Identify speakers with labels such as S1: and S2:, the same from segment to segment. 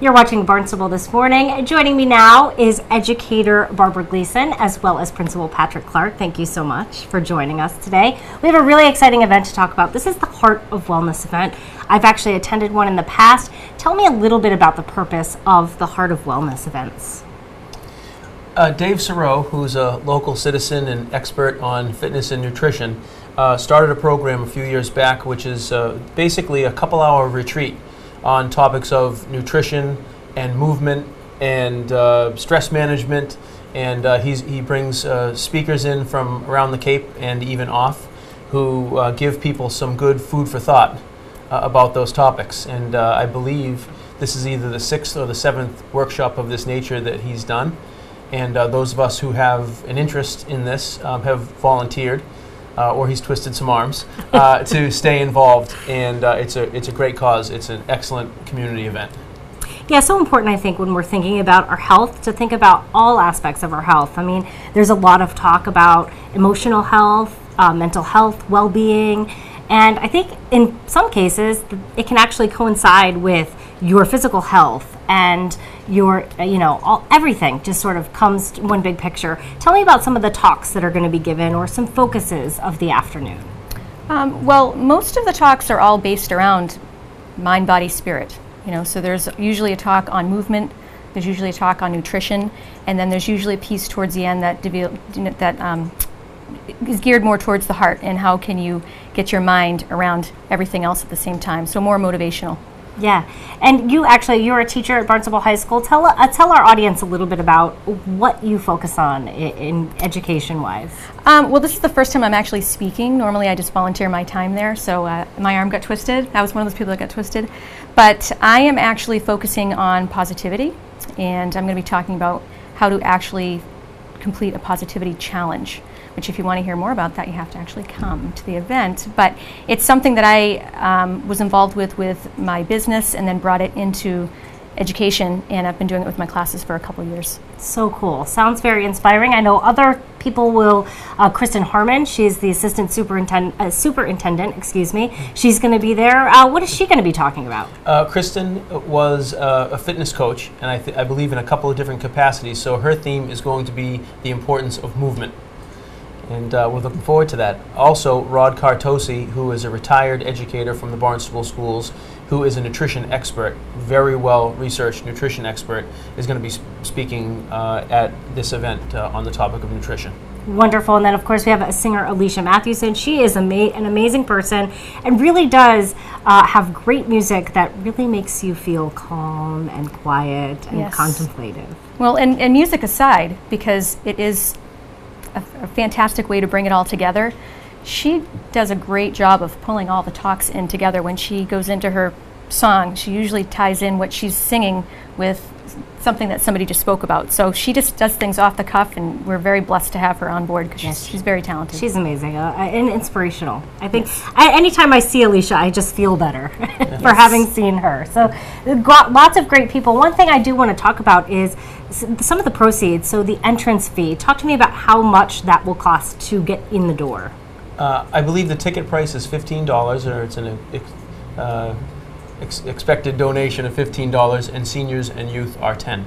S1: You're watching Barnstable This Morning. Joining me now is educator Barbara Gleason as well as Principal Patrick Clark. Thank you so much for joining us today. We have a really exciting event to talk about. This is the Heart of Wellness event. I've actually attended one in the past. Tell me a little bit about the purpose of the Heart of Wellness events.
S2: Dave Serow, who's a local citizen and expert on fitness and nutrition, started a program a few years back, which is basically a couple-hour retreat on topics of nutrition and movement and stress management. And he brings speakers in from around the Cape and even off who give people some good food for thought about those topics. And I believe this is either the 6th or the 7th workshop of this nature that he's done. And those of us who have an interest in this have volunteered, or he's twisted some arms, to stay involved. And it's a great cause. It's an excellent community event.
S1: Yeah, so important, I think, when we're thinking about our health, to think about all aspects of our health. I mean, there's a lot of talk about emotional health, mental health, well-being, and I think in some cases it can actually coincide with your physical health and your, everything just sort of comes to one big picture. Tell me about some of the talks that are going to be given or some focuses of the afternoon.
S3: Well, most of the talks are all based around mind, body, spirit. So there's usually a talk on movement, there's usually a talk on nutrition, and then there's usually a piece towards the end that is geared more towards the heart and how can you get your mind around everything else at the same time. So more motivational.
S1: Yeah, and you're a teacher at Barnstable High School. Tell our audience a little bit about what you focus on in education-wise.
S3: Well, this is the first time I'm actually speaking. Normally I just volunteer my time there, so my arm got twisted. I was one of those people that got twisted. But I am actually focusing on positivity, and I'm going to be talking about how to actually complete a positivity challenge, which if you want to hear more about that, you have to actually come to the event. But it's something that I was involved with my business and then brought it into education, and I've been doing it with my classes for a couple years.
S1: So cool. Sounds very inspiring. I know other people will, Kristen Harmon, she's the assistant superintendent, she's going to be there. What is she going to be talking about?
S2: Kristen was a fitness coach, and I believe in a couple of different capacities, so her theme is going to be the importance of movement. And we're looking forward to that. Also, Rod Cartosi, who is a retired educator from the Barnstable schools, who is a nutrition expert, very well-researched nutrition expert, is going to be speaking at this event on the topic of nutrition.
S1: Wonderful. And then, of course, we have a singer, Alicia Matthewson. She is an amazing person and really does have great music that really makes you feel calm and quiet and contemplative.
S3: Well, and music aside, because it is a fantastic way to bring it all together. She does a great job of pulling all the talks in together. When she goes into her song, she usually ties in what she's singing with something that somebody just spoke about. So she just does things off the cuff, and we're very blessed to have her on board because she's very talented.
S1: She's amazing and inspirational. I think anytime I see Alicia, I just feel better for having seen her. So lots of great people. One thing I do want to talk about is some of the proceeds, so the entrance fee. Talk to me about how much that will cost to get in the door.
S2: I believe the ticket price is $15, or it's an expected donation of $15, and seniors and youth are $10.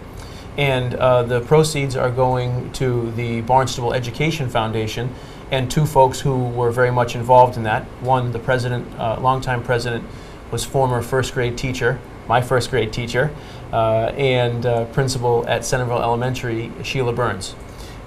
S2: And the proceeds are going to the Barnstable Education Foundation, and two folks who were very much involved in that. One, the president, longtime president, was former first grade teacher, my first grade teacher, and principal at Centerville Elementary, Sheila Burns.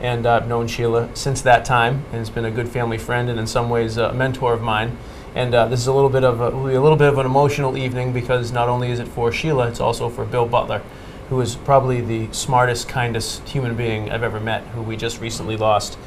S2: And I've known Sheila since that time, and has been a good family friend and in some ways a mentor of mine. And this is will be a little bit of an emotional evening, because not only is it for Sheila, it's also for Bill Butler, who is probably the smartest, kindest human being I've ever met, who we just recently lost,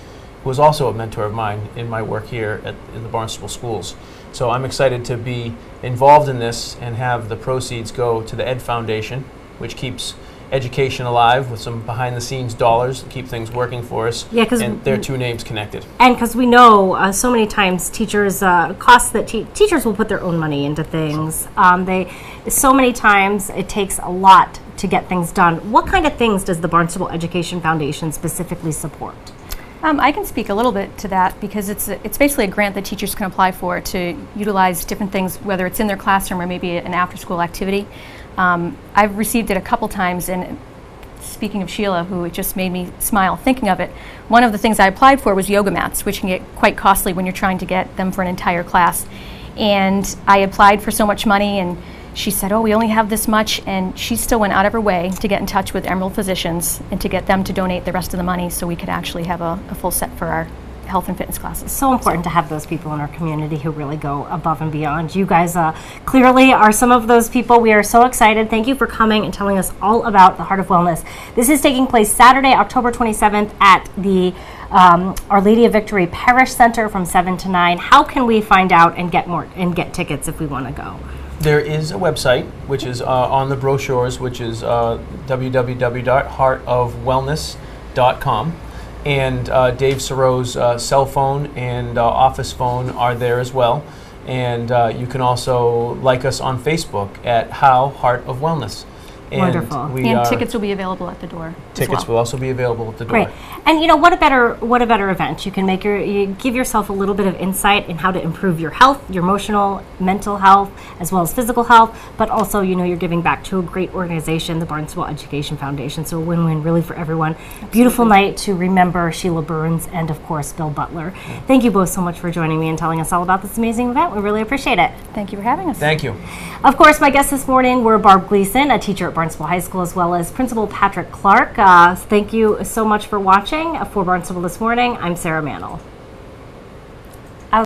S2: who was also a mentor of mine in my work here in the Barnstable schools. So I'm excited to be involved in this and have the proceeds go to the Ed Foundation, which keeps education alive with some behind-the-scenes dollars to keep things working for us.
S1: Yeah,
S2: and their two names connected.
S1: And because we know so many times teachers costs that teachers will put their own money into things. So many times it takes a lot to get things done. What kind of things does the Barnstable Education Foundation specifically support?
S3: I can speak a little bit to that because it's basically a grant that teachers can apply for to utilize different things, whether it's in their classroom or maybe an after-school activity. I've received it a couple times, and speaking of Sheila, who it just made me smile thinking of it, one of the things I applied for was yoga mats, which can get quite costly when you're trying to get them for an entire class. And I applied for so much money, and she said, oh, we only have this much, and she still went out of her way to get in touch with Emerald Physicians and to get them to donate the rest of the money so we could actually have a full set for our health and fitness classes.
S1: So important to have those people in our community who really go above and beyond. You guys clearly are some of those people. We are so excited. Thank you for coming and telling us all about the Heart of Wellness. This is taking place Saturday, October 27th at the Our Lady of Victory Parish Center from 7 to 9. How can we find out and get tickets if we want to go?
S2: There is a website, which is on the brochures, which is www.heartofwellness.com. And Dave Saro's cell phone and office phone are there as well. And you can also like us on Facebook at Heart of Wellness. And
S1: wonderful.
S3: And tickets will be available at the door.
S2: Tickets will also be available at the door.
S1: Great. And you know, what a better event. You can you give yourself a little bit of insight in how to improve your health, your emotional, mental health, as well as physical health, but also, you know, you're giving back to a great organization, the Barnstable Education Foundation. So a win-win really for everyone. Absolutely. Beautiful night to remember Sheila Burns and, of course, Bill Butler. Yeah. Thank you both so much for joining me and telling us all about this amazing event. We really appreciate it.
S3: Thank you for having us.
S2: Thank you.
S1: Of course, my guests this morning were Barb Gleason, a teacher at Barnstable High School, as well as Principal Patrick Clark. Thank you so much for watching. For Barnstable This Morning, I'm Sarah Mantle.